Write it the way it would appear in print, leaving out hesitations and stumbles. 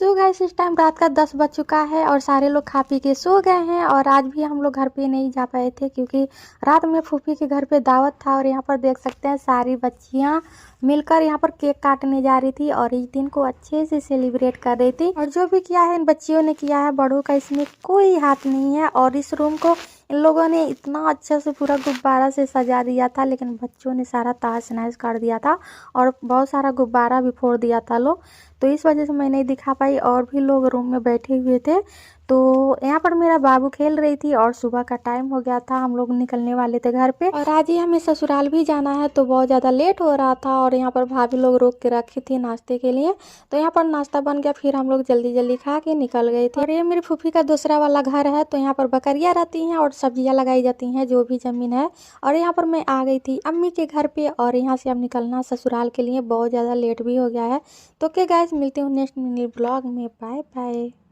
तो गाइस इस टाइम रात का 10 बज चुका है और सारे लोग खा पी के सो गए हैं। और आज भी हम लोग घर पे नहीं जा पाए थे क्योंकि रात में फूफी के घर पे दावत था। और यहाँ पर देख सकते हैं सारी बच्चियाँ मिलकर यहाँ पर केक काटने जा रही थी और इस दिन को अच्छे से सेलिब्रेट कर रही थी। और जो भी किया है इन बच्चियों ने किया है, बड़ों का इसमें कोई हाथ नहीं है। और इस रूम को इन लोगों ने इतना अच्छा से पूरा गुब्बारा से सजा दिया था, लेकिन बच्चों ने सारा तहस नहस कर दिया था और बहुत सारा गुब्बारा भी फोड़ दिया था लोग। तो इस वजह से मैं नहीं दिखा पाई और भी लोग रूम में बैठे हुए थे। तो यहाँ पर मेरा बाबू खेल रही थी और सुबह का टाइम हो गया था, हम लोग निकलने वाले थे घर पे। और आज ही हमें ससुराल भी जाना है तो बहुत ज़्यादा लेट हो रहा था। और यहाँ पर भाभी लोग रोक के रखी थी नाश्ते के लिए, तो यहाँ पर नाश्ता बन गया, फिर हम लोग जल्दी जल्दी खा के निकल गए थे। और ये मेरी फूफी का दूसरा वाला घर है, तो यहाँ पर बकरियाँ रहती हैं और सब्जियाँ लगाई जाती हैं जो भी ज़मीन है। और यहाँ पर मैं आ गई थी अम्मी के घर पे और यहाँ से अब निकलना ससुराल के लिए, बहुत ज़्यादा लेट भी हो गया है। तो क्या गाइस, मिलती हूँ नेक्स्ट मिनी ब्लॉग में। Bye bye.